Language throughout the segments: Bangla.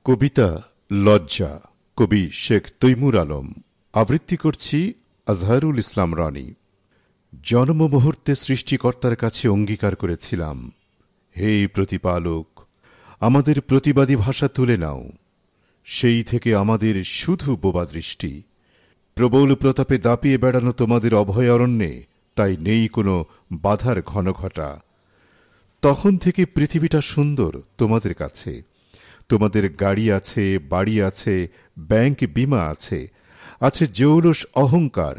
কবিতা লজ্জা, কবি শেখ তৈমুর আলম। আবৃত্তি করছি আজহারুল ইসলাম রনি। জন্ম মুহূর্তে সৃষ্টিকর্তার কাছে অঙ্গীকার করেছিলাম, হে প্রতিপালক, আমাদের প্রতিবাদী ভাষা তুলে নাও। সেই থেকে আমাদের শুধু বোবা দৃষ্টি। প্রবল প্রতাপে দাপিয়ে বেড়ানো তোমাদের অভয়ারণ্যে তাই নেই কোনো বাধার ঘনঘটা। তখন থেকে পৃথিবীটা সুন্দর তোমাদের কাছে। তোমাদের গাড়ি আছে, বাড়ি আছে, ব্যাংক বিমা আছে, আছে জৌলস অহংকার,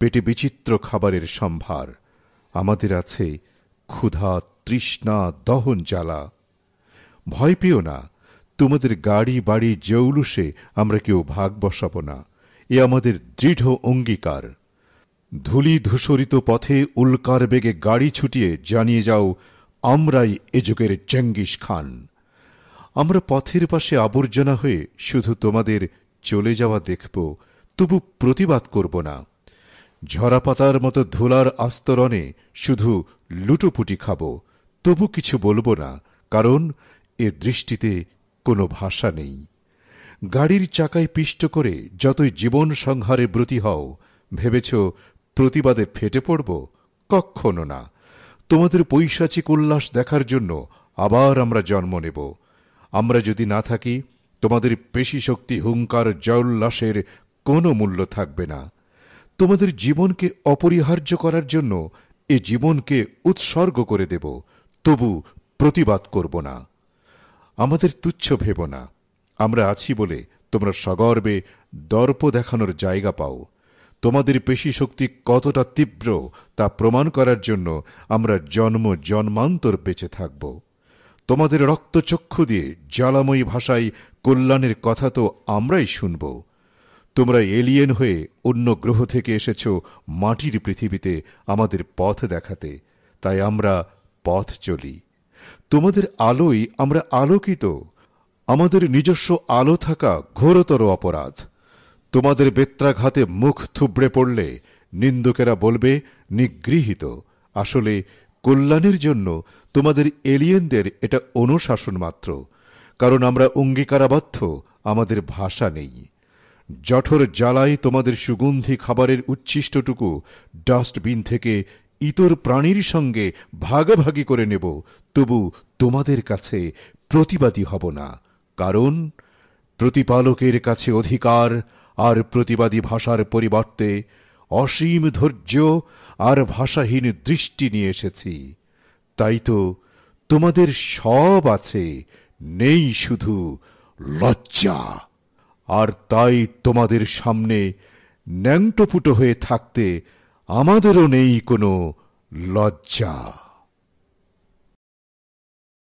পেটে বিচিত্র খাবারের সম্ভার। আমাদের আছে ক্ষুধা, তৃষ্ণা, দহন জ্বালা। ভয় পেও না, তোমাদের গাড়ি বাড়ি জৌলুসে আমরা কেউ ভাগ বসাব না, এ আমাদের দৃঢ় অঙ্গীকার। ধূলি ধূসরিত পথে উল্কার বেগে গাড়ি ছুটিয়ে জানিয়ে যাও, আমরাই এ যুগের চেঙ্গিস খান। আমরা পথের পাশে আবর্জনা হয়ে শুধু তোমাদের চলে যাওয়া দেখব, তবু প্রতিবাদ করব না। ঝরা পাতার মতো ধুলার আস্তরণে শুধু লুটোপুটি খাব, তবু কিছু বলবো না, কারণ এ দৃষ্টিতে কোনো ভাষা নেই। গাড়ির চাকায় পিষ্ট করে যতই জীবন সংহারে ব্রতী হও, ভেবেছ প্রতিবাদে ফেটে পড়ব? কক্ষনো না। তোমাদের পৈশাচিক উল্লাস দেখার জন্য আবার আমরা জন্ম নেব। আমরা যদি না থাকি, তোমাদের পেশিশক্তি, হুঙ্কার, জয়োল্লাসের কোনো মূল্য থাকবে না। তোমাদের জীবনকে অপরিহার্য করার জন্য এ জীবনকে উৎসর্গ করে দেব, তবু প্রতিবাদ করব না। আমাদের তুচ্ছ ভেব না। আমরা আছি বলে তোমরা সগর্বে দর্প দেখানোর জায়গা পাও। তোমাদের পেশিশক্তি কতটা তীব্র তা প্রমাণ করার জন্য আমরা জন্ম জন্মান্তর বেঁচে থাকব। তোমাদের রক্তচক্ষু দিয়ে জ্বালাময়ী ভাষায় কল্যাণের কথা তো আমরাই শুনব। তোমরা এলিয়েন হয়ে অন্য গ্রহ থেকে এসেছ মাটির পৃথিবীতে আমাদের পথ দেখাতে, তাই আমরা পথ চলি। তোমাদের আলোয় আমরা আলোকিত। আমাদের নিজস্ব আলো থাকা ঘোরতর অপরাধ। তোমাদের বেত্রাঘাতে মুখ থুবড়ে পড়লে নিন্দুকেরা বলবে নিগৃহীত। আসলে কল্যাণের জন্য তোমাদের এলিয়েনদের এটা অনুশাসন মাত্র, কারণ আমরা অঙ্গীকারাবদ্ধ, আমাদের ভাষা নেই। জঠর জ্বালায় তোমাদের সুগন্ধি খাবারের উচ্ছিষ্টটুকু ডাস্টবিন থেকে ইতর প্রাণীর সঙ্গে ভাগাভাগি করে নেব, তবু তোমাদের কাছে প্রতিবাদী হব না, কারণ প্রতিপালকের কাছে অধিকার আর প্রতিবাদী ভাষার পরিবর্তে অসীম ধৈর্য আর ভাষাহীন দৃষ্টি নিয়ে এসেছি। তাই তো তোমাদের সব আছে, নেই শুধু লজ্জা। আর তাই তোমাদের সামনে ন্যাংটোপুটো হয়ে থাকতে আমাদেরও নেই কোনো লজ্জা।